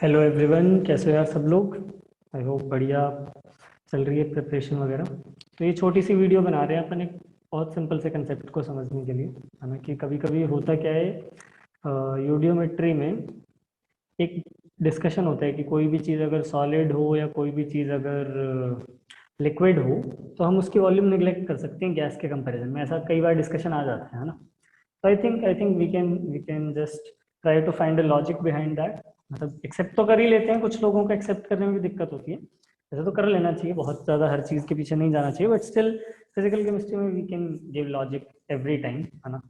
Hello everyone, कैसे हो यार सब लोग। आई होप बढ़िया चल रही है प्रिपरेशन वगैरह। तो ये छोटी सी वीडियो बना रहे हैं अपन एक बहुत सिंपल से कंसेप्ट को समझने के लिए, है ना। कि कभी कभी होता क्या है, यूडियोमेट्री में एक डिस्कशन होता है कि कोई भी चीज़ अगर सॉलिड हो या कोई भी चीज़ अगर लिक्विड हो तो हम उसकी वॉल्यूम निगलेक्ट कर सकते हैं गैस के कंपैरिजन में। ऐसा कई बार डिस्कशन आ जाता है ना। तो I think we can just try to find a logic behind that. मतलब एक्सेप्ट तो कर ही लेते हैं, कुछ लोगों को एक्सेप्ट करने में भी दिक्कत होती है। ऐसा तो कर लेना चाहिए, बहुत ज़्यादा हर चीज़ के पीछे नहीं जाना चाहिए, बट स्टिल फिजिकल केमिस्ट्री में we can give logic every time, है ना।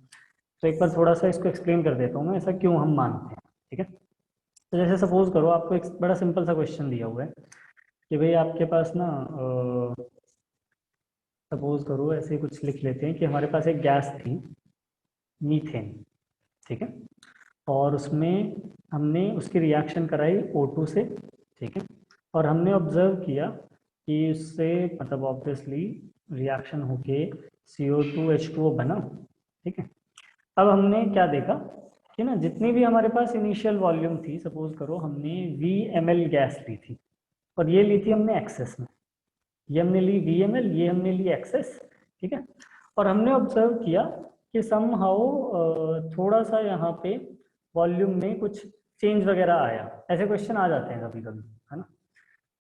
तो एक बार थोड़ा सा इसको एक्सप्लेन कर देता हूँ मैं, ऐसा क्यों हम मानते हैं। ठीक है। तो जैसे सपोज करो आपको एक बड़ा सिंपल सा क्वेश्चन दिया हुआ है कि भाई आपके पास ना, सपोज करो ऐसे कुछ लिख लेते हैं कि हमारे पास एक गैस थी, मीथेन। ठीक है। और उसमें हमने उसकी रिएक्शन कराई O2 से। ठीक है। और हमने ऑब्जर्व किया कि उससे मतलब ऑब्वियसली रिएक्शन होके CO2H2O बना। ठीक है। अब हमने क्या देखा कि ना जितनी भी हमारे पास इनिशियल वॉल्यूम थी, सपोज करो हमने VmL गैस ली थी, और ये ली थी हमने एक्सेस में। ये हमने ली VmL, ये हमने ली एक्सेस। ठीक है। और हमने ऑब्जर्व किया कि समहाउ थोड़ा सा यहाँ पे वॉल्यूम में कुछ चेंज वगैरह आया। ऐसे क्वेश्चन आ जाते हैं कभी कभी, है ना।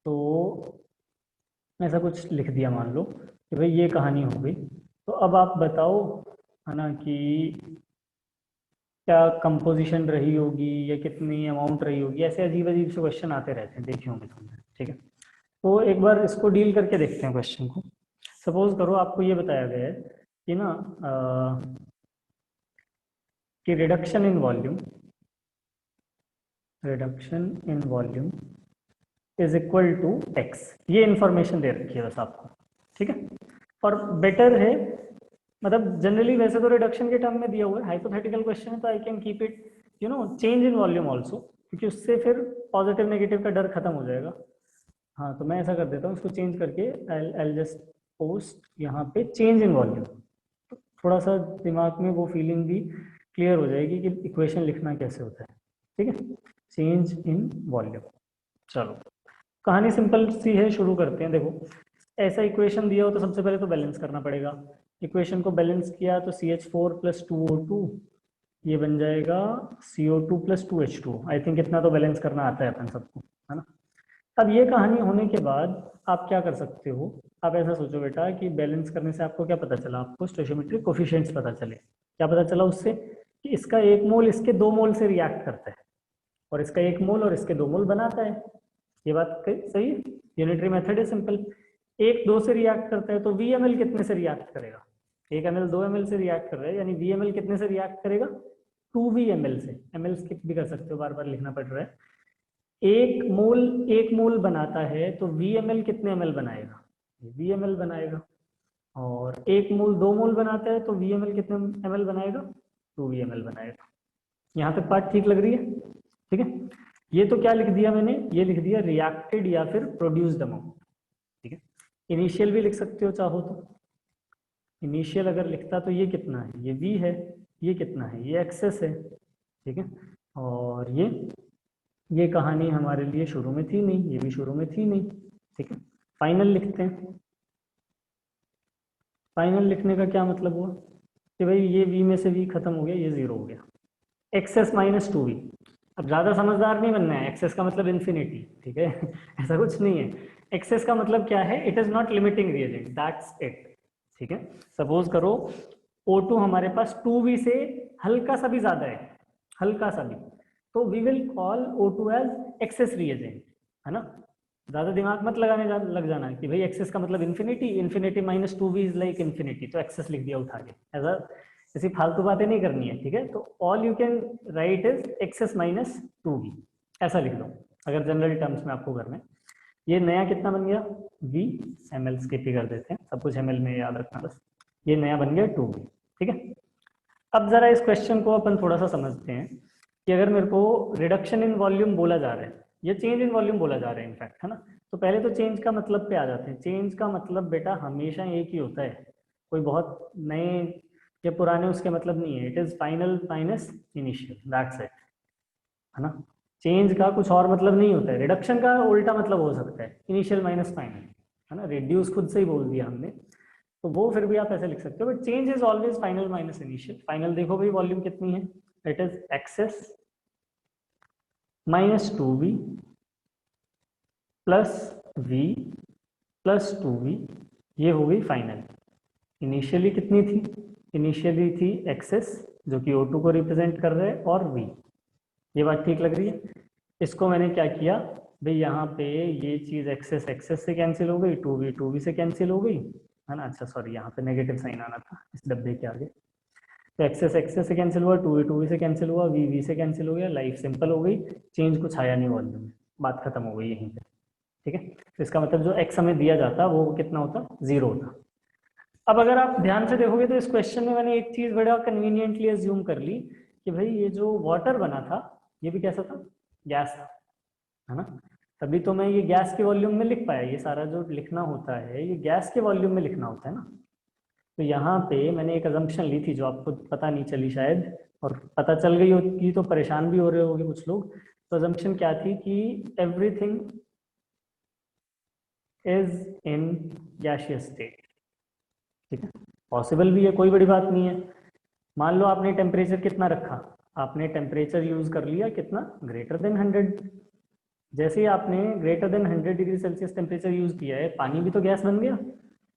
तो ऐसा कुछ लिख दिया मान लो कि भाई ये कहानी हो गई। तो अब आप बताओ, है ना, कि क्या कंपोजिशन रही होगी या कितनी अमाउंट रही होगी। ऐसे अजीब अजीब से क्वेश्चन आते रहते हैं, देखे होंगे तुमने। ठीक है। तो एक बार इसको डील करके देखते हैं क्वेश्चन को। सपोज करो आपको ये बताया गया है कि ना कि reduction in volume is equal to X. ये इंफॉर्मेशन दे रखी है बस आपको। ठीक है। और बेटर है, मतलब जनरली वैसे तो रिडक्शन के टर्म में दिया हुआ है, हाइपोथेटिकल क्वेश्चन है तो I can keep it change in volume also, क्योंकि उससे फिर पॉजिटिव नेगेटिव का डर खत्म हो जाएगा। हाँ, तो मैं ऐसा कर देता हूँ, इसको चेंज करके आई जस्ट पोस्ट यहाँ पे चेंज इन वॉल्यूम। थोड़ा सा दिमाग में वो फीलिंग भी क्लियर हो जाएगी कि इक्वेशन लिखना कैसे होता है। ठीक है। Change in volume. चलो, कहानी सिंपल सी है, शुरू करते हैं। देखो, ऐसा इक्वेशन दिया हो तो सबसे पहले तो बैलेंस करना पड़ेगा। इक्वेशन को बैलेंस किया तो CH4 + 2O2, ये बन जाएगा CO2 + 2H2। आई थिंक इतना तो बैलेंस करना आता है अपन सबको, है ना। अब ये कहानी होने के बाद आप क्या कर सकते हो। आप ऐसा सोचो बेटा कि बैलेंस करने से आपको क्या पता चला, आपको स्टोइचियोमेट्रिक कोफिशिएंट्स पता चले। क्या पता चला उससे कि इसका 1 मोल इसके 2 मोल से रिएक्ट करता है, और इसका 1 मोल और इसके 2 मोल बनाता है। ये बात सही है। यूनिटरी मेथड है सिंपल। एक 2 से रिएक्ट करता है तो VmL कितने से रिएक्ट करेगा। 1 ml 2 ml से रिएक्ट कर रहा है, यानी VmL कितने से रिएक्ट करेगा, 2VmL से। ml स्किप भी कर सकते हो, बार बार लिखना पड़ रहा है। 1 मोल बनाता है तो VmL कितने ml बनाएगा, VmL बनाएगा। और 1 मोल 2 मोल बनाता है तो VmL कितने ml बनाएगा, 2VmL बनाएगा। यहाँ तक बात ठीक लग रही है। ठीक है। ये तो क्या लिख दिया मैंने, ये लिख दिया रिएक्टेड या फिर प्रोड्यूस्ड अमाउंट। ठीक है। इनिशियल भी लिख सकते हो चाहो तो। इनिशियल अगर लिखता तो ये कितना है, ये V है। ये कितना है, ये एक्सेस है। ठीक है। और ये कहानी हमारे लिए शुरू में थी नहीं, ये भी शुरू में थी नहीं। ठीक है। फाइनल लिखते हैं। फाइनल लिखने का क्या मतलब हुआ कि भाई ये V में से V खत्म हो गया, ये 0 हो गया। Access -2V। अब ज्यादा समझदार नहीं बनना है, एक्सेस का मतलब इन्फिनिटी। ठीक है। ऐसा कुछ नहीं है। एक्सेस का मतलब क्या है, it is not limiting reagent, that's it. ठीक है। सपोज करो O2 हमारे पास 2V से हल्का सा भी ज्यादा है, हल्का सा भी, तो we will call O2 as excess reagent, है ना। ज्यादा दिमाग मत लग जाना कि भाई एक्सेस का मतलब infinity, infinity -2V is like infinity, तो एक्सेस लिख दिया उठा के। ऐसा ऐसी फालतू बातें नहीं करनी है। ठीक है। तो all you can write is excess -2V, ऐसा लिख दो अगर जनरल टर्म्स में आपको करना है। ये नया कितना बन गया, V। ml स्किप ही कर देते हैं, सब कुछ ml में याद रखना बस। ये नया बन गया 2V। ठीक है। अब जरा इस क्वेश्चन को अपन थोड़ा सा समझते हैं कि अगर मेरे को रिडक्शन इन वॉल्यूम बोला जा रहा है या चेंज इन वॉल्यूम बोला जा रहा है इनफैक्ट, है ना। तो पहले तो चेंज का मतलब पे आ जाते हैं। चेंज का मतलब बेटा हमेशा एक ही होता है, कोई बहुत नए या पुराने उसके मतलब नहीं है। It is final minus initial, that's it, है ना। चेंज का कुछ और मतलब नहीं होता है, रिडक्शन का उल्टा मतलब हो सकता है, इनिशियल माइनस फाइनल, है ना, रिड्यूस खुद से ही बोल दिया हमने, तो वो फिर भी आप ऐसे लिख सकते हो, but change is always final minus initial. Final देखो भाई वॉल्यूम कितनी है, it is excess minus 2v plus v plus 2v, ये हो गई फाइनल। इनिशियली कितनी थी, इनिशियली थी एक्सेस जो कि O2 को रिप्रेजेंट कर रहे हैं और v, ये बात ठीक लग रही है। इसको मैंने क्या किया भाई, यहाँ पे ये चीज एक्सेस एक्सेस से कैंसिल हो गई, 2v से कैंसिल हो गई, है ना, अच्छा सॉरी यहाँ पे नेगेटिव साइन आना था इस डब्बे के आगे, तो एक्सेस एक्सेस से कैंसिल हुआ, 2v से कैंसिल हुआ, v से कैंसिल हो गया, लाइफ सिंपल हो गई, चेंज कुछ आया नहीं वॉल्यूम में, बात खत्म हो गई यहीं पे। ठीक है, तो इसका मतलब जो x हमें दिया जाता वो कितना होता, 0 होता। अब अगर आप ध्यान से देखोगे तो इस क्वेश्चन में मैंने एक चीज बड़ा कन्वीनियंटली अज्यूम कर ली कि भाई ये जो वाटर बना था ये भी कैसा था, गैस था, है ना, तभी तो मैं ये गैस के वॉल्यूम में लिख पाया, ये सारा जो लिखना होता है ये गैस के वॉल्यूम में लिखना होता है ना। तो यहाँ पे मैंने एक अजम्पशन ली थी जो आपको पता नहीं चली शायद, और पता चल गई होगी तो परेशान भी हो रहे होंगे कुछ लोग। तो अजम्पशन क्या थी कि everything is in gaseous state. ठीक है, पॉसिबल भी है, कोई बड़ी बात नहीं है। मान लो आपने टेम्परेचर कितना रखा, आपने टेम्परेचर यूज कर लिया कितना, ग्रेटर देन 100। जैसे ही आपने greater than 100 degree Celsius temperature use किया है, पानी भी तो गैस बन गया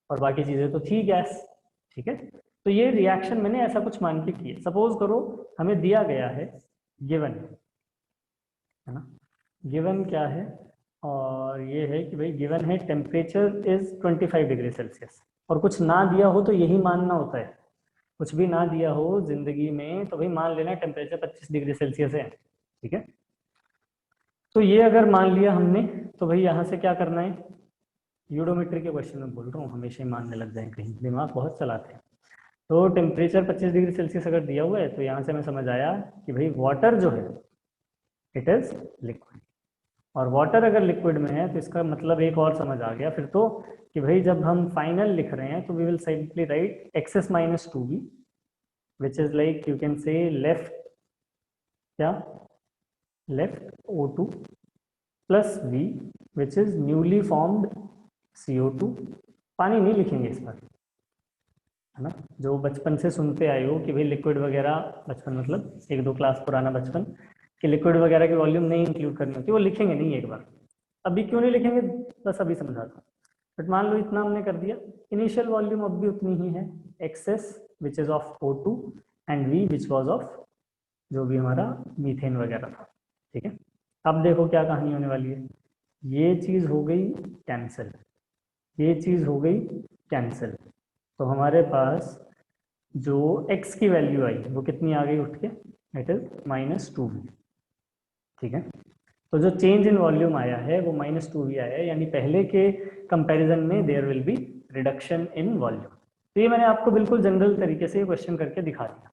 और बाकी चीजें तो थी गैस। ठीक है, तो ये रिएक्शन मैंने ऐसा कुछ मान के किया। सपोज करो हमें दिया गया है, गिवन है ना, गिवन क्या है, और ये है कि भाई गिवन है टेम्परेचर इज 25 डिग्री सेल्सियस, और कुछ ना दिया हो तो यही मानना होता है, कुछ भी ना दिया हो जिंदगी में तो भाई मान लेना टेम्परेचर 25 डिग्री सेल्सियस है। ठीक है, तो ये अगर मान लिया हमने, तो भाई यहाँ से क्या करना है, यूडोमेट्री के क्वेश्चन में बोल रहा हूँ, हमेशा ही मानने लग जाए कहीं, दिमाग बहुत चलाते हैं। तो टेम्परेचर 25 डिग्री सेल्सियस अगर दिया हुआ है तो यहाँ से हमें समझ आया कि भाई वाटर जो है इट इज लिक्विड, और वाटर अगर लिक्विड में है तो इसका मतलब एक और समझ आ गया फिर तो, कि भाई जब हम फाइनल लिख रहे हैं तो we will simply write excess minus 2v, which is like you can say left, क्या, left O2 plus v which is newly formed CO2। पानी नहीं लिखेंगे इस पर, है ना, जो बचपन से सुनते आए हो कि भाई लिक्विड वगैरह, बचपन मतलब 1-2 क्लास पुराना बचपन, कि लिक्विड वगैरह की वॉल्यूम नहीं इंक्लूड करनी होती, वो लिखेंगे नहीं एक बार। अभी क्यों नहीं लिखेंगे, बस अभी समझाता हूँ। बट मान लो इतना हमने कर दिया, इनिशियल वॉल्यूम अब भी उतनी ही है, excess which is of O2 and v which was of जो भी हमारा मीथेन वगैरह था। ठीक है, अब देखो क्या कहानी होने वाली है, ये चीज हो गई कैंसिल, ये चीज हो गई कैंसिल, तो हमारे पास जो x की वैल्यू आई वो कितनी आ गई उठ के, इट इज -2v। ठीक है, तो जो चेंज इन वॉल्यूम आया है वो -2v आया है, यानी पहले के कंपैरिजन में there will be reduction in volume. तो ये मैंने आपको बिल्कुल जनरल तरीके से क्वेश्चन करके दिखा दिया।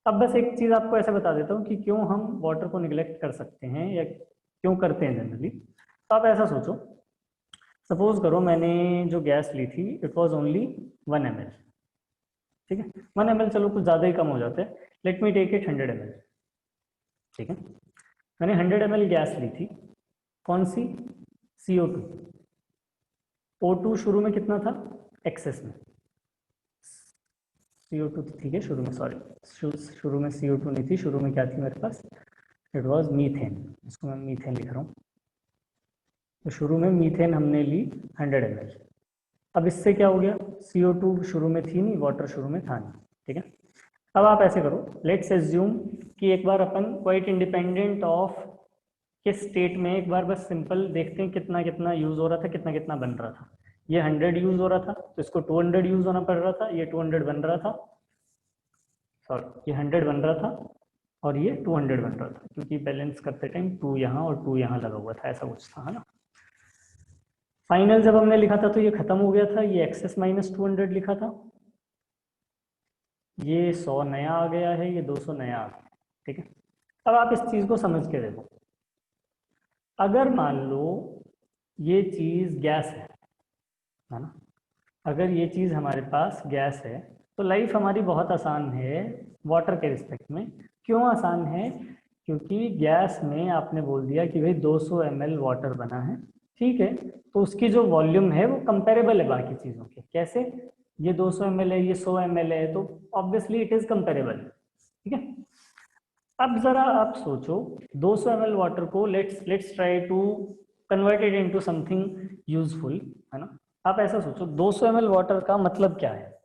अब बस एक चीज आपको ऐसा बता देता हूँ कि क्यों हम वाटर को निगलेक्ट कर सकते हैं या क्यों करते हैं जनरली। तो आप ऐसा सोचो, सपोज करो मैंने जो गैस ली थी इट वॉज ओनली 1 ml। ठीक है, 1 ml चलो कुछ ज़्यादा ही कम हो जाते हैं, let me take it 100 ml। ठीक है, मैंने 100 ml गैस ली थी, कौन सी, CO2। O2 शुरू में कितना था, एक्सेस में, CO2 ठीक है शुरू में, सॉरी शुरू में CO2 नहीं थी, शुरू में क्या थी मेरे पास, इट वॉज मीथेन, इसको मैं मीथेन लिख रहा हूँ। तो शुरू में मीथेन हमने ली 100 ml। अब इससे क्या हो गया, CO2 शुरू में थी नहीं, वाटर शुरू में था नहीं। ठीक है, अब आप ऐसे करो, लेट्स एज्यूम कि एक बार अपन क्वाइट इंडिपेंडेंट ऑफ किस स्टेट में, एक बार बस सिंपल देखते हैं कितना कितना यूज हो रहा था, कितना कितना बन रहा था। ये 100 यूज हो रहा था तो इसको 200 यूज होना पड़ रहा था, ये 200 बन रहा था, सॉरी ये 100 बन रहा था और ये 200 बन रहा था, क्योंकि बैलेंस करते टाइम 2 यहाँ और 2 यहाँ लगा हुआ था, ऐसा कुछ था, है ना। फाइनल जब हमने लिखा था तो ये खत्म हो गया था, ये एक्सेस -200 लिखा था, ये 100 नया आ गया है, ये 200 नया आ गया। ठीक है, अब आप इस चीज को समझ के देखो, अगर मान लो ये चीज गैस है ना, अगर ये चीज हमारे पास गैस है तो लाइफ हमारी बहुत आसान है वाटर के रिस्पेक्ट में। क्यों आसान है, क्योंकि गैस में आपने बोल दिया कि भाई 200 ml वाटर बना है, ठीक है, तो उसकी जो वॉल्यूम है वो कंपेरेबल है बाकी चीज़ों के। कैसे? ये 200 ml है, ये 100 ml है, तो ऑब्वियसली इट इज कंपेरेबल, ठीक है। अब जरा आप सोचो, 200 ml वाटर को let's try to convert it into something useful, है ना। आप ऐसा सोचो, 200 ml वाटर का मतलब क्या है?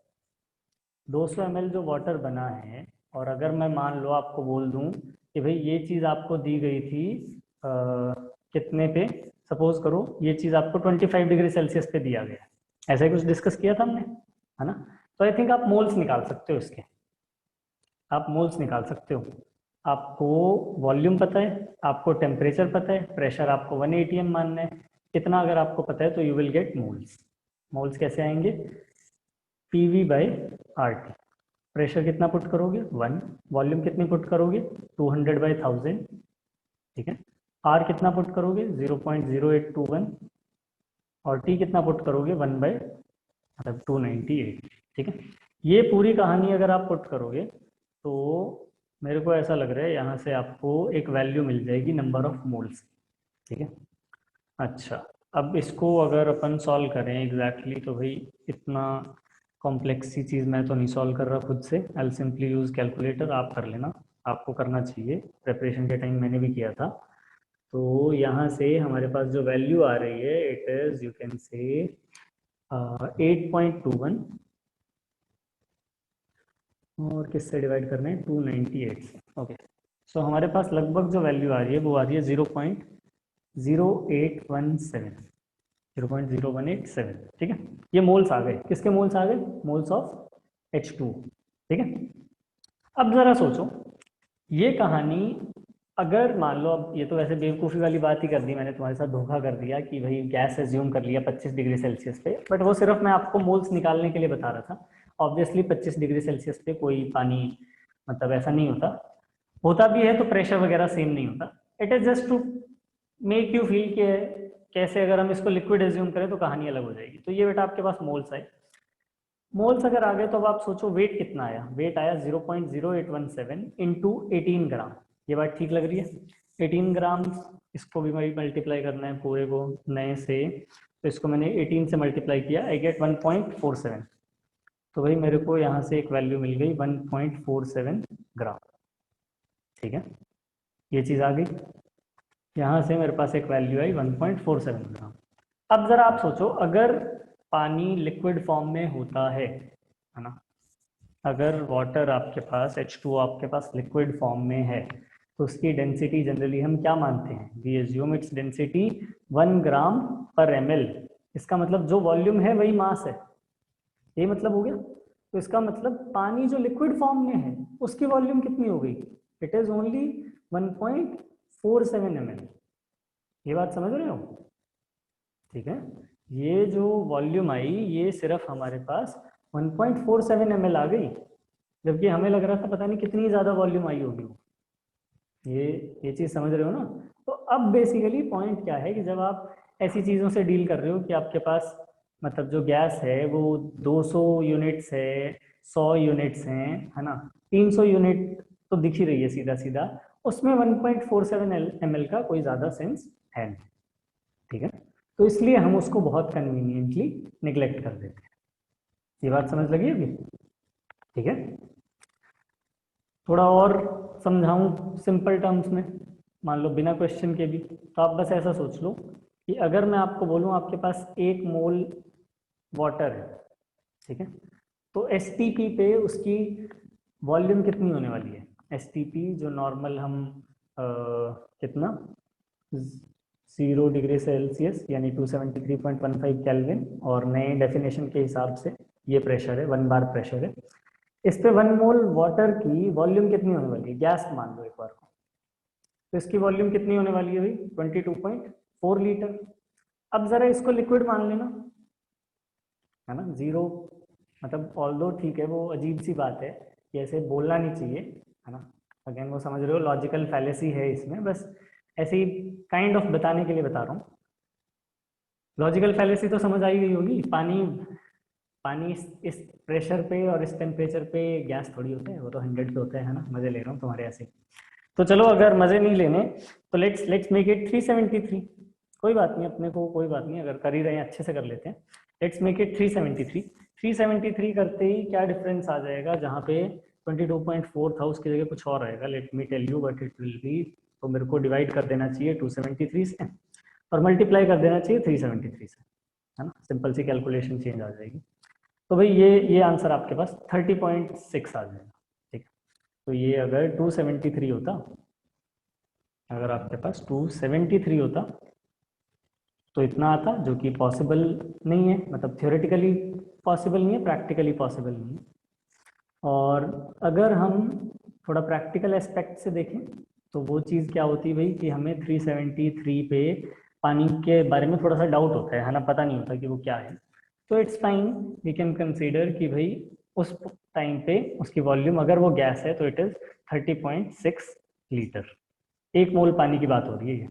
200 ml जो वाटर बना है, और अगर मैं मान लो आपको बोल दूं कि भाई ये चीज़ आपको दी गई थी कितने पे, सपोज करो ये चीज़ आपको 25 डिग्री सेल्सियस पे दिया गया, ऐसा ही कुछ डिस्कस किया था हमने, है ना। तो आई थिंक आप मोल्स निकाल सकते हो इसके, आप मोल्स निकाल सकते हो। आपको वॉल्यूम पता है, आपको टेम्परेचर पता है, प्रेशर आपको 1 atm मानना है, कितना अगर आपको पता है तो you will get moles. Moles कैसे आएंगे? PV by R T. Pressure कितना पुट करोगे? 1। वॉल्यूम कितनी पुट करोगे? 200/1000, ठीक है। आर कितना पुट करोगे? 0.0821। और टी कितना पुट करोगे? 1 मतलब 298, ठीक है। ये पूरी कहानी अगर आप पुट करोगे तो मेरे को ऐसा लग रहा है यहाँ से आपको एक वैल्यू मिल जाएगी नंबर ऑफ मोल्स, ठीक है। अच्छा, अब इसको अगर अपन सॉल्व करें एग्जैक्टली तो भाई इतना कॉम्प्लेक्स सी चीज़ मैं तो नहीं सॉल्व कर रहा खुद से, I will simply use calculator, आप कर लेना, आपको करना चाहिए, प्रिपरेशन के टाइम मैंने भी किया था। तो यहाँ से हमारे पास जो वैल्यू आ रही है इट इज़ यू कैन से 8.21, और किससे डिवाइड करना है? 298 से, ओके। सो हमारे पास लगभग जो वैल्यू आ रही है वो आ रही है 0.0817, 0.0187, ठीक है। ये मोल्स आ गए, किसके मोल्स आ गए? मोल्स ऑफ H2, ठीक है। अब जरा सोचो, ये कहानी अगर मान लो, अब ये तो वैसे बेवकूफ़ी वाली बात ही कर दी मैंने, तुम्हारे साथ धोखा कर दिया कि भाई गैस एज्यूम कर लिया 25 डिग्री सेल्सियस पे, बट वो सिर्फ मैं आपको मोल्स निकालने के लिए बता रहा था। ऑब्वियसली 25 डिग्री सेल्सियस पे कोई पानी, मतलब ऐसा नहीं होता, होता भी है तो प्रेशर वगैरह सेम नहीं होता। It is just to make you feel कि कैसे अगर हम इसको लिक्विड एज्यूम करें तो कहानी अलग हो जाएगी। तो ये बेटा आपके पास मोल्स आए, मोल्स अगर आ गए तो अब आप सोचो वेट कितना आया। वेट आया 0.0817 इंटू 18 ग्राम। ये बात ठीक लग रही है? 18 ग्राम, इसको भी भाई मल्टीप्लाई करना है पूरे को नए से, तो इसको मैंने 18 से मल्टीप्लाई किया, आई गेट 1.47। तो भाई मेरे को यहाँ से एक वैल्यू मिल गई 1.47 ग्राम, ठीक है। ये चीज़ आ गई, यहाँ से मेरे पास एक वैल्यू आई 1.47 ग्राम। अब ज़रा आप सोचो, अगर पानी लिक्विड फॉर्म में होता है ना, अगर वाटर आपके पास H2 आपके पास लिक्विड फॉर्म में है तो उसकी डेंसिटी जनरली हम क्या मानते हैं? वी एज्यूम इट्स डेंसिटी 1 ग्राम पर ml। इसका मतलब जो वॉल्यूम है वही मास है, यही मतलब हो गया। तो इसका मतलब पानी जो लिक्विड फॉर्म में है उसकी वॉल्यूम कितनी हो गई? It is only 1.47 ml। ये बात समझ रहे हो? ठीक है, ये जो वॉल्यूम आई ये सिर्फ हमारे पास 1.47 ml आ गई, जबकि हमें लग रहा था पता नहीं कितनी ज़्यादा वॉल्यूम आई होगी। ये चीज़ समझ रहे हो ना? तो अब बेसिकली पॉइंट क्या है कि जब आप ऐसी चीज़ों से डील कर रहे हो कि आपके पास मतलब जो गैस है वो 200 यूनिट्स है, 100 यूनिट्स हैं, है ना, 300 यूनिट तो दिख ही रही है सीधा सीधा, उसमें 1.47 ml का कोई ज़्यादा सेंस है नहीं, ठीक है। तो इसलिए हम उसको बहुत कन्वीनियंटली निगलेक्ट कर देते हैं। ये बात समझ लगी होगी? ठीक है, थोड़ा और समझाऊं सिंपल टर्म्स में, मान लो बिना क्वेश्चन के भी, तो आप बस ऐसा सोच लो कि अगर मैं आपको बोलूं आपके पास 1 मोल वाटर है, ठीक है, तो एसटीपी पे उसकी वॉल्यूम कितनी होने वाली है? एसटीपी जो नॉर्मल हम कितना, 0 डिग्री सेल्सियस यानी 273.15 केल्विन, और नए डेफिनेशन के हिसाब से ये प्रेशर है, 1 बार प्रेशर है। इस पे 1 मोल वाटर की वॉल्यूम कितनी होने वाली है? गैस मान लो एक बार को, तो इसकी वॉल्यूम कितनी होने वाली है भाई? 22.4 लीटर। अब जरा इसको लिक्विड मान लेना, है ना, जीरो, मतलब ऑल दो ठीक है, वो अजीब सी बात है कि ऐसे बोलना नहीं चाहिए, है ना। अगेन वो समझ रहे हो लॉजिकल फैलेसी है इसमें, बस ऐसे ही काइंड ऑफ बताने के लिए बता रहा हूँ। लॉजिकल फैलेसी तो समझ आई गई होगी, पानी पानी इस प्रेशर पे और इस टेम्परेचर पे गैस थोड़ी होता है, वो तो 100 पे होता है ना, मजे ले रहा हूँ तुम्हारे ऐसे। तो चलो अगर मजे नहीं लेने तो लेट्स मेक इट 373। कोई बात नहीं, अपने को कोई बात नहीं, अगर कर ही रहे हैं अच्छे से कर लेते हैं। Let's make it 373। 373 करते ही क्या डिफरेंस आ जाएगा, जहाँ पे 22.4 था उसकी जगह कुछ और आएगा। Let me tell you what it will be. तो मेरे को डिवाइड कर देना चाहिए 273 से और मल्टीप्लाई कर देना चाहिए 373 से, है ना। सिंपल सी कैलकुलेशन चेंज आ जाएगी। तो भाई ये आंसर आपके पास 30.6 आ जाएगा, ठीक है। तो ये अगर 273 होता, अगर आपके पास 273 होता तो इतना आता, जो कि पॉसिबल नहीं है, मतलब थियोरेटिकली पॉसिबल नहीं है, प्रैक्टिकली पॉसिबल नहीं है। और अगर हम थोड़ा प्रैक्टिकल एस्पेक्ट से देखें तो वो चीज़ क्या होती है भाई, कि हमें 373 पे पानी के बारे में थोड़ा सा डाउट होता है ना, पता नहीं होता कि वो क्या है। तो it's fine, we can consider कि भाई उस टाइम पे उसकी वॉल्यूम, अगर वो गैस है तो इट इज 30.6 लीटर। 1 मोल पानी की बात हो रही है।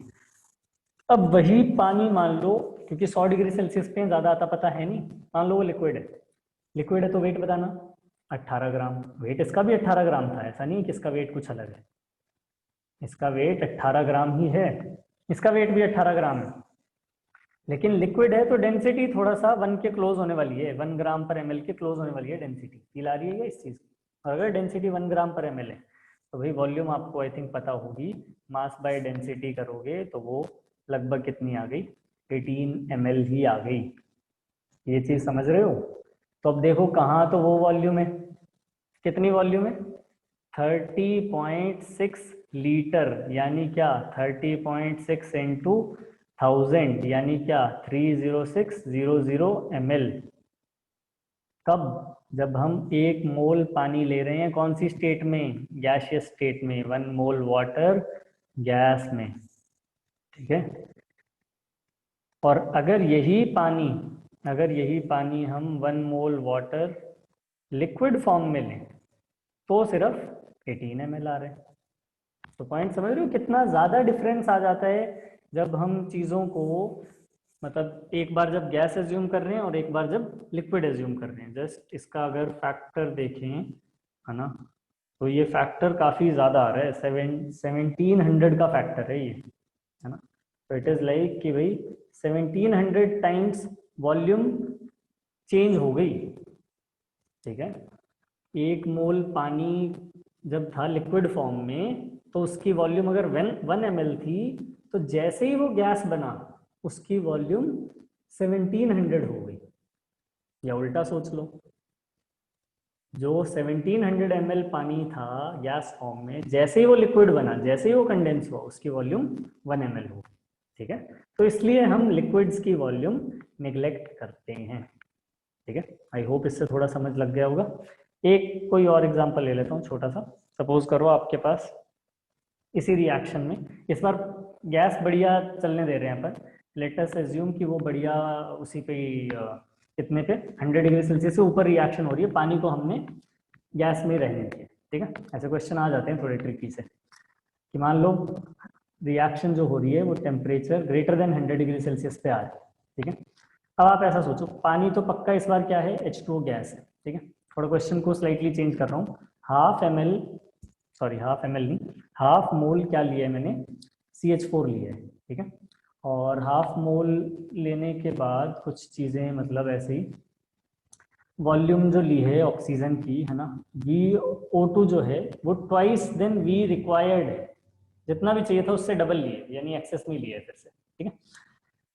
अब वही पानी मान लो, क्योंकि 100 डिग्री सेल्सियस पे ज़्यादा आता पता है नहीं, मान लो वो लिक्विड है। लिक्विड है तो वेट बताना, 18 ग्राम। वेट इसका भी 18 ग्राम था, ऐसा नहीं कि इसका वेट कुछ अलग है। इसका वेट 18 ग्राम ही है, इसका वेट भी 18 ग्राम है। लेकिन लिक्विड है तो डेंसिटी थोड़ा सा 1 के क्लोज होने वाली है, 1 ग्राम पर एमएल के क्लोज होने वाली है डेंसिटी। फील आ रही है इस चीज़ की? और अगर डेंसिटी 1 ग्राम पर एमएल है तो भाई वॉल्यूम आपको आई थिंक पता होगी, मास बाय डेंसिटी करोगे तो वो लगभग कितनी आ गई, 18 ml ही आ गई। ये चीज़ समझ रहे हो? तो अब देखो कहाँ तो वो वॉल्यूम है, कितनी वॉल्यूम है, 30.6 लीटर। यानी क्या, 30.6 इंटू 1000 यानी क्या, 30600 ml। कब? जब हम 1 मोल पानी ले रहे हैं, कौन सी स्टेट में, गैसियस स्टेट में, 1 मोल वाटर गैस में, ठीक है। और अगर यही पानी हम 1 मोल वाटर लिक्विड फॉर्म में लें तो सिर्फ 18 ml आ रहे हैं। तो पॉइंट समझ रहे हो कितना ज़्यादा डिफरेंस आ जाता है जब हम चीज़ों को, मतलब एक बार जब गैस एज्यूम कर रहे हैं और एक बार जब लिक्विड एज्यूम कर रहे हैं। जस्ट इसका अगर फैक्टर देखें, है ना, तो ये फैक्टर काफ़ी ज़्यादा आ रहा है, 1700 का फैक्टर है ये, है ना। तो इट इज़ लाइक कि भाई 1700 टाइम्स वॉल्यूम चेंज हो गई, ठीक है। 1 मोल पानी जब था लिक्विड फॉर्म में तो उसकी वॉल्यूम अगर 1 ml थी, तो जैसे ही वो गैस बना उसकी वॉल्यूम 1700 हो गई। या उल्टा सोच लो, जो 1700 ml पानी था गैस फॉर्म में, जैसे ही वो लिक्विड बना, जैसे ही वो कंडेंस हुआ, उसकी वॉल्यूम 1 ml हो गई, ठीक है। तो इसलिए हम लिक्विड्स की वॉल्यूम निगलेक्ट करते हैं, ठीक है। आई होप इससे थोड़ा समझ लग गया होगा। एक कोई और एग्जांपल ले लेता हूँ छोटा सा। सपोज करो आपके पास इसी रिएक्शन में, इस बार गैस बढ़िया चलने दे रहे हैं अपन, लेट अस अज्यूम कि वो बढ़िया उसी पे ही, कितने पे, 100 डिग्री सेल्सियस से ऊपर रिएक्शन हो रही है, पानी को हमने गैस में रहने दिया, ठीक है। ऐसे क्वेश्चन आ जाते हैं थोड़े ट्रिकी से, कि मान लो रिएक्शन जो हो रही है वो temperature greater than 100 degree Celsius पे आ रहा है, ठीक है। अब आप ऐसा सोचो, पानी तो पक्का इस बार क्या है, H2O गैस है, ठीक है। थोड़ा क्वेश्चन को स्लाइटली चेंज कर रहा हूँ। Half M L half M L नहीं, हाफ मोल क्या लिया है मैंने, CH4 लिया है, ठीक है। और हाफ मोल लेने के बाद कुछ चीज़ें, मतलब ऐसे ही वॉल्यूम जो ली है ऑक्सीजन की, है ना, VO2 जो है वो ट्वाइस देन वी रिक्वायर्ड है, जितना भी चाहिए था उससे डबल लिए, यानी एक्सेस में लिए फिर से, ठीक है।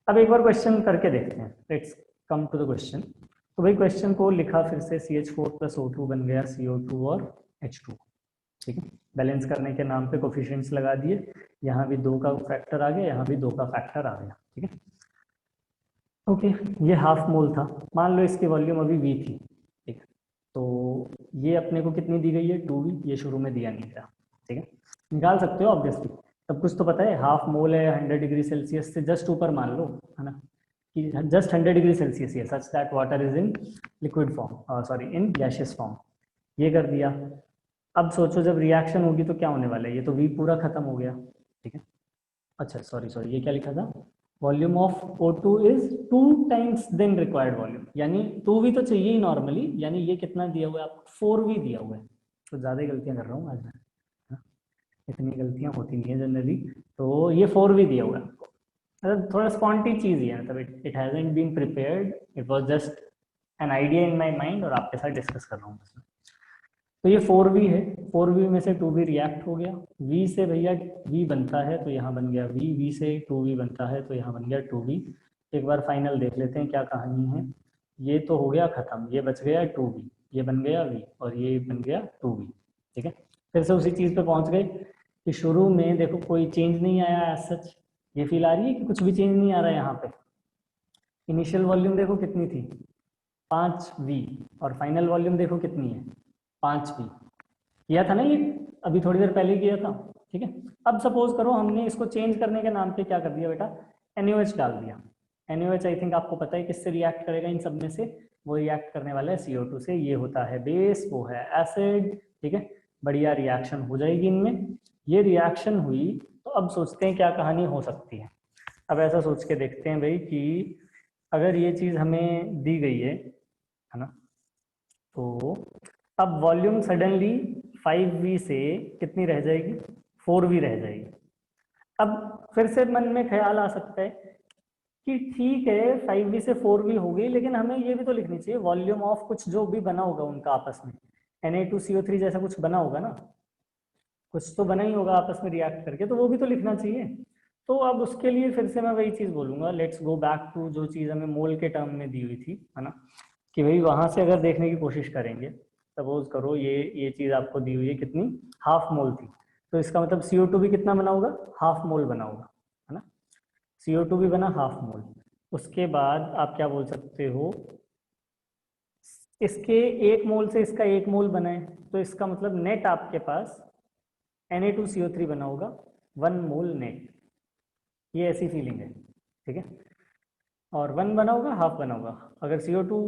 अब एक बार क्वेश्चन करके देखते हैं, let's come to the question. तो भाई क्वेश्चन को लिखा फिर से, CH4 + O2 बन गया CO2 और H2, ठीक है। बैलेंस करने के नाम पे कोफिशिएंट्स लगा दिए, यहाँ भी 2 का फैक्टर आ गया, यहाँ भी 2 का फैक्टर आ गया, ठीक है। ओके, ये हाफ मोल था, मान लो इसकी वॉल्यूम अभी V थी, ठीक है। तो ये अपने को कितनी दी गई है, 2V, ये शुरू में दिया नहीं था, ठीक है। निकाल सकते हो ऑब्वियसली, सब कुछ तो पता है। हाफ मोल है 100 डिग्री सेल्सियस से जस्ट ऊपर मान लो, है ना, कि जस्ट 100 डिग्री सेल्सियस है, such that water is in liquid form, sorry in gaseous form. ये कर दिया। अब सोचो जब रिएक्शन होगी तो क्या होने वाला है, ये तो V पूरा खत्म हो गया, ठीक है। अच्छा सॉरी ये क्या लिखा था, volume of O2 is 2 times than required volume, यानी 2V तो चाहिए ही नॉर्मली, यानी ये कितना दिया हुआ है आपको, 4V दिया हुआ है। तो ज़्यादा ही गलतियाँ कर रहा हूँ आज मैं, इतनी गलतियां होती नहीं है जनरली। तो ये 4 भी दिया हुआ है आपको, मतलब थोड़ा स्पॉन्टी चीज ही है, मतलब it hasn't been prepared, it was just an idea in my mind और आपके साथ डिस्कस कर रहा हूँ बस। तो ये 4v है, 4v में से 2v रिएक्ट हो गया, v से भैया v बनता है तो यहाँ बन गया v, v से 2v बनता है तो यहाँ बन गया 2v। एक बार फाइनल देख लेते हैं क्या कहानी है। ये तो हो गया खत्म, ये बच गया 2v, ये बन गया v और ये बन गया 2v। ठीक है, फिर से उसी चीज़ पे पहुंच गए कि शुरू में देखो कोई चेंज नहीं आया एज सच। ये फील आ रही है कि कुछ भी चेंज नहीं आ रहा है यहाँ पे। इनिशियल वॉल्यूम देखो कितनी थी 5v, और फाइनल वॉल्यूम देखो कितनी है 5v। किया था ना ये, अभी थोड़ी देर पहले किया था। ठीक है, अब सपोज करो हमने इसको चेंज करने के नाम पे क्या कर दिया बेटा, NaOH डाल दिया। NaOH आई थिंक आपको पता है किससे रिएक्ट करेगा इन सब में से, वो रिएक्ट करने वाला है CO2 से। ये होता है बेस, वो है एसिड। ठीक है, बढ़िया रिएक्शन हो जाएगी इनमें। ये रिएक्शन हुई तो अब सोचते हैं क्या कहानी हो सकती है। अब ऐसा सोच के देखते हैं भाई कि अगर ये चीज हमें दी गई है ना, तो अब वॉल्यूम सडनली 5v से कितनी रह जाएगी, 4v रह जाएगी। अब फिर से मन में ख्याल आ सकता है कि ठीक है 5v से 4v हो गई, लेकिन हमें ये भी तो लिखनी चाहिए वॉल्यूम ऑफ कुछ जो भी बना होगा उनका आपस में, Na2CO3 जैसा कुछ बना होगा ना, कुछ तो बना ही होगा आपस में रिएक्ट करके, तो वो भी तो लिखना चाहिए। तो अब उसके लिए फिर से मैं वही चीज बोलूंगा, लेट्स गो बैक टू जो चीज हमें मोल के टर्म में दी हुई थी, है ना, कि भाई वहां से अगर देखने की कोशिश करेंगे, सपोज करो ये चीज आपको दी हुई है कितनी, हाफ मोल थी, तो इसका मतलब CO2 भी कितना बना होगा, हाफ मोल बना होगा, है ना। CO2 भी बना हाफ मोल। उसके बाद आप क्या बोल सकते हो, इसके 1 मोल से इसका 1 मोल बना है, तो इसका मतलब नेट आपके पास Na2CO3 बना होगा 1 मोल नेट। ये ऐसी फीलिंग है। ठीक है, और 1 बना होगा, हाफ बना होगा। अगर CO2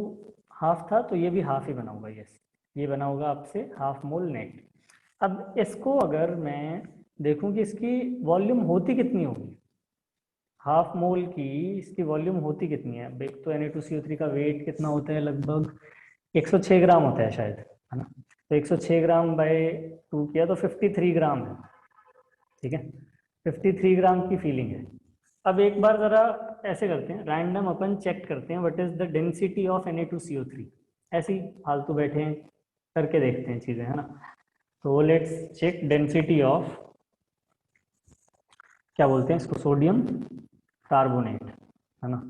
हाफ था तो ये भी हाफ ही बना होगा। यस, ये बना होगा आपसे हाफ मोल नेट। अब इसको अगर मैं देखूं कि इसकी वॉल्यूम होती कितनी होगी, हाफ मोल की इसकी वॉल्यूम होती कितनी है। अब एक तो Na2CO3 का वेट कितना होता है, लगभग 106 ग्राम होता है शायद, है ना। तो 106 ग्राम बाय 2 किया तो 53 ग्राम है। ठीक है, 53 ग्राम की फीलिंग है। अब एक बार जरा ऐसे करते हैं, रैंडम अपन चेक करते हैं what is the density of Na2CO3। ऐसे ही फालतू बैठे हैं करके देखते हैं चीजें, है ना। तो लेट्स चेक डेंसिटी ऑफ, क्या बोलते हैं इसको, सोडियम कार्बोनेट, है ना।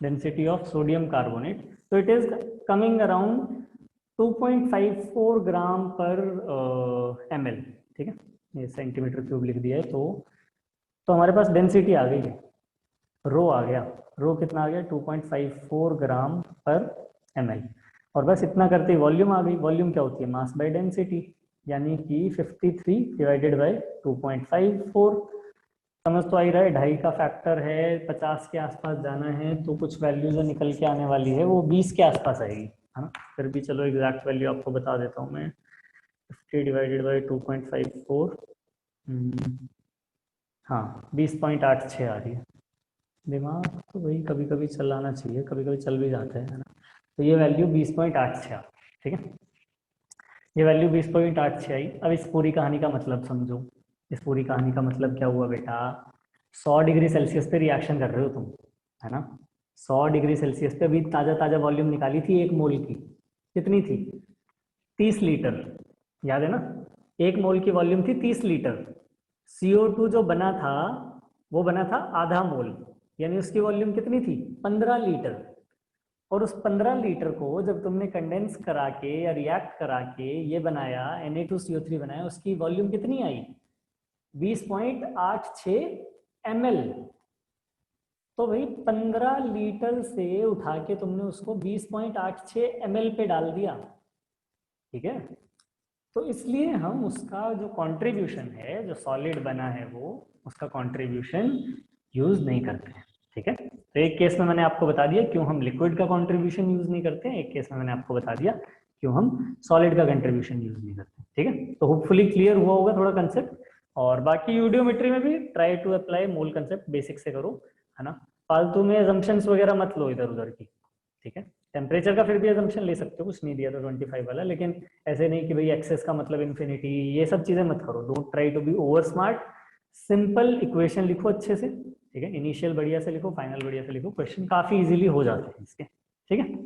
डेंसिटी ऑफ सोडियम कार्बोनेट, तो इट इज कमिंग अराउंड 2.54 ग्राम पर ml। ठीक है, ये सेंटीमीटर क्यूब लिख दिया है। तो हमारे पास डेंसिटी आ गई है, रो आ गया। रो कितना आ गया, 2.54 ग्राम पर ml। और बस इतना करते ही वॉल्यूम आ गई। वॉल्यूम क्या होती है, मास बाय डेंसिटी, यानी कि 53 डिवाइडेड बाय 2.54। समझ तो आ ही रहा है, 2.5 का फैक्टर है, 50 के आसपास जाना है, तो कुछ वैल्यू जो निकल के आने वाली है वो 20 के आसपास आएगी, है ना। फिर भी चलो एग्जैक्ट वैल्यू आपको बता देता हूँ मैं, 50 डिवाइडेड बाई 2.54, हाँ 20.86 आ रही है। दिमाग तो वही कभी कभी चलाना चाहिए, कभी कभी चल भी जाता है ना। तो ये वैल्यू 20.86, ठीक है, ये वैल्यू 20.86 आई। अब इस पूरी कहानी का मतलब समझो। इस पूरी कहानी का मतलब क्या हुआ बेटा, 100 डिग्री सेल्सियस पे रिएक्शन कर रहे हो तुम, है ना। 100 डिग्री सेल्सियस पे अभी ताज़ा ताज़ा वॉल्यूम निकाली थी 1 मोल की, कितनी थी, 30 लीटर, याद है ना। 1 मोल की वॉल्यूम थी 30 लीटर। CO2 जो बना था वो बना था आधा मोल, यानी उसकी वॉल्यूम कितनी थी, 15 लीटर। और उस 15 लीटर को जब तुमने कंडेंस करा के या रिएक्ट करा के ये बनाया, Na2CO3 बनाया, उसकी वॉल्यूम कितनी आई, 20.86 ml। तो भाई 15 लीटर से उठा के तुमने उसको 20.86 ml पे डाल दिया। ठीक है, तो इसलिए हम उसका जो कंट्रीब्यूशन है, जो सॉलिड बना है वो, उसका कंट्रीब्यूशन यूज नहीं करते हैं। ठीक है, तो एक केस में मैंने आपको बता दिया क्यों हम लिक्विड का कंट्रीब्यूशन यूज नहीं करते हैं, एक केस में मैंने आपको बता दिया क्यों हम सॉलिड का कंट्रीब्यूशन यूज नहीं करते। ठीक है, तो होपफुली क्लियर हुआ होगा थोड़ा कंसेप्ट। और बाकी यूडियोमेट्री में भी try to apply mole concept, basic से करो, है ना। फालतू में assumptions वगैरह मत लो इधर उधर की। ठीक है। टेम्परेचर का फिर भी assumption ले सकते हो, कुछ नहीं दिया तो 25 वाला, लेकिन ऐसे नहीं कि भाई एक्सेस का मतलब इन्फिनिटी, ये सब चीजें मत करो। Don't try to be over smart. Simple equation लिखो अच्छे से, ठीक है। इनिशियल बढ़िया से लिखो, फाइनल बढ़िया से लिखो, क्वेश्चन काफी इजीली हो जाते हैं इसके, ठीक है।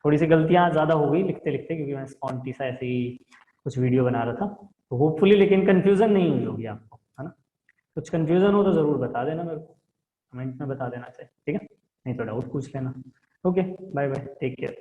थोड़ी सी गलतियां ज्यादा हो गई लिखते लिखते, क्योंकि मैं स्पॉन्टी सा ऐसे ही कुछ वीडियो बना रहा था, तो होपफुली लेकिन कंफ्यूजन नहीं हुई होगी आपको, है ना। कुछ कंफ्यूजन हो तो जरूर बता देना मेरे को, कमेंट में बता देना चाहिए, ठीक है। नहीं तो डाउट पूछ लेना। Okay, bye bye, take care.